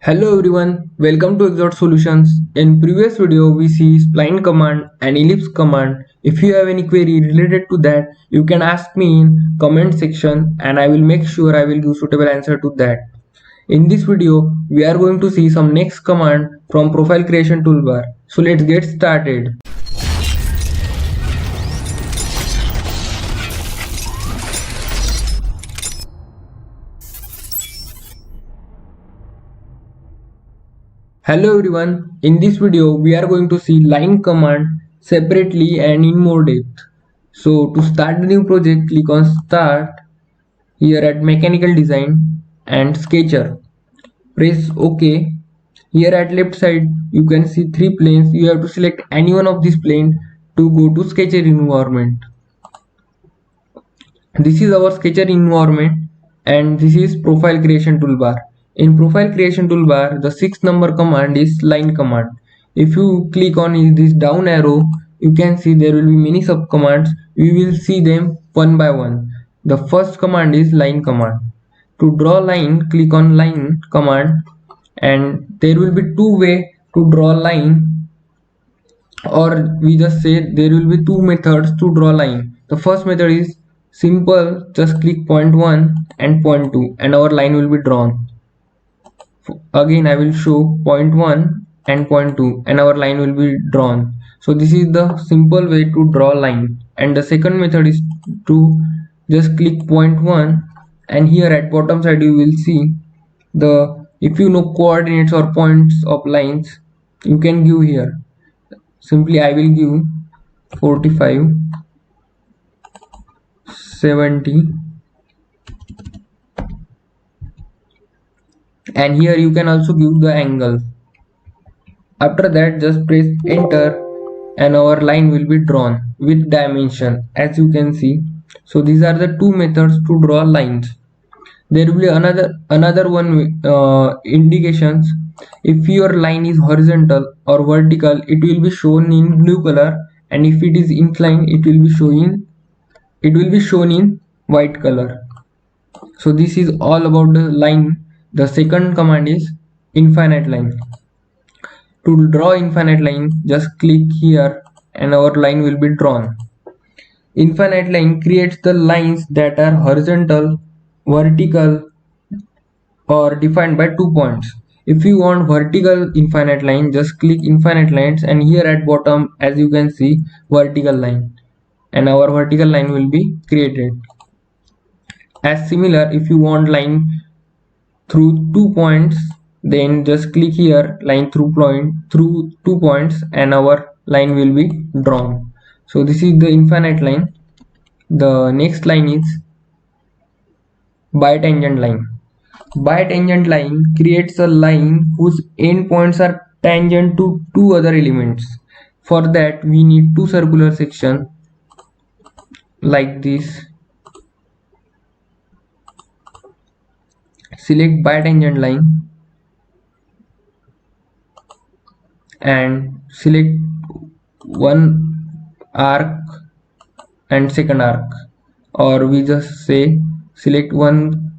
Hello everyone, welcome to Exhort Solutions. In previous video we see spline command and ellipse command. If you have any query related to that, you can ask me in comment section and I will make sure I will give suitable answer to that. In this video we are going to see some next command from profile creation toolbar. So let's get started. Hello everyone, in this video we are going to see line command separately and in more depth. So to start the new project, click on start here at mechanical design and sketcher. Press OK. Here at left side you can see three planes. You have to select any one of these planes to go to sketcher environment. This is our sketcher environment and this is profile creation toolbar. In profile creation toolbar, the 6th number command is line command. If you click on this down arrow, you can see there will be many sub commands. We will see them one by one. The first command is line command. To draw line, click on line command and there will be two ways to draw line, or we just say there will be two methods to draw line. The first method is simple, just click point 1 and point 2 and our line will be drawn. Again I will show point 1 and point 2 and our line will be drawn. So this is the simple way to draw line. And the second method is to just click point 1 and here at bottom side you will see if you know coordinates or points of lines, you can give here. Simply I will give 45, 70 and here you can also give the angle. After that just press enter and our line will be drawn with dimension, as you can see. So these are the two methods to draw lines. There will be another one indications. If your line is horizontal or vertical, it will be shown in blue color, and if it is inclined, it will be shown in white color. So this is all about the line. The second command is infinite line. To draw infinite line, just click here and our line will be drawn. Infinite line creates the lines that are horizontal, vertical, or defined by 2 points. If you want vertical infinite line, just click infinite lines and here at bottom, as you can see, vertical line, and our vertical line will be created. As similar, if you want line through 2 points, then just click here line through 2 points and our line will be drawn. So this is the infinite line. The next line is bitangent line. Bitangent line creates a line whose endpoints are tangent to two other elements. For that we need two circular sections like this. Select bitangent line and select one arc and second arc, or we just say select one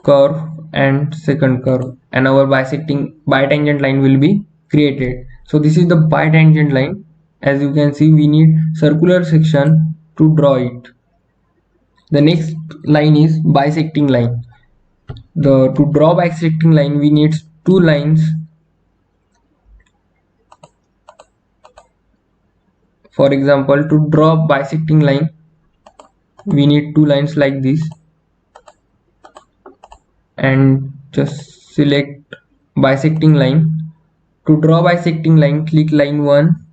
curve and second curve and our bitangent line will be created. So this is the bitangent line. As you can see, we need circular section to draw it. The next line is bisecting line. To draw bisecting line we need two lines. For example, to draw bisecting line we need two lines like this, and just select bisecting line. To draw bisecting line, click line 1,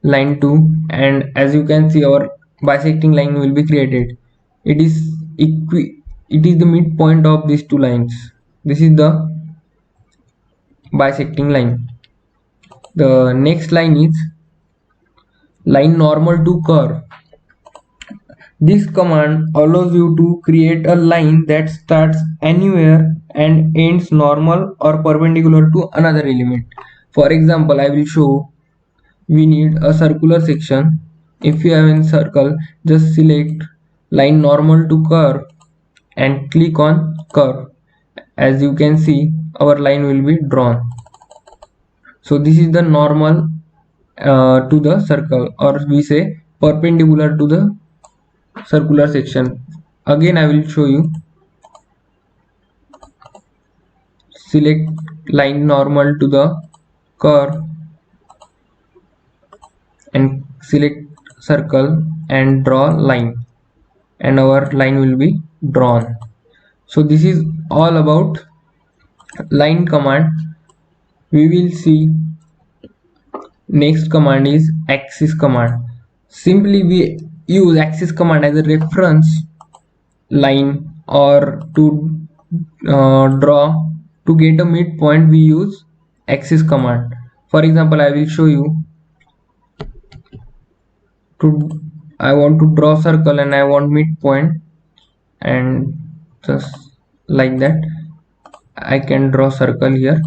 line 2, and as you can see our bisecting line will be created. It is the midpoint of these two lines. This is the bisecting line. The next line is line normal to curve. This command allows you to create a line that starts anywhere and ends normal or perpendicular to another element. For example, I will show. We need a circular section. If you have a circle, just select line normal to curve and click on curve. As you can see, our line will be drawn. So this is the normal to the circle, or we say perpendicular to the circular section. Again I will show you. Select line normal to the curve and select circle and draw line, and our line will be drawn. So this is all about line command. We will see next command is axis command. Simply we use axis command as a reference line, or to draw to get a midpoint we use axis command. For example, I will show you. To I want to draw circle and I want midpoint, and just like that I can draw circle here.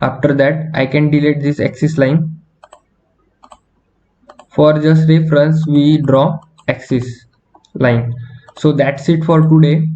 After that I can delete this axis line. For just reference we draw axis line. So that's it for today.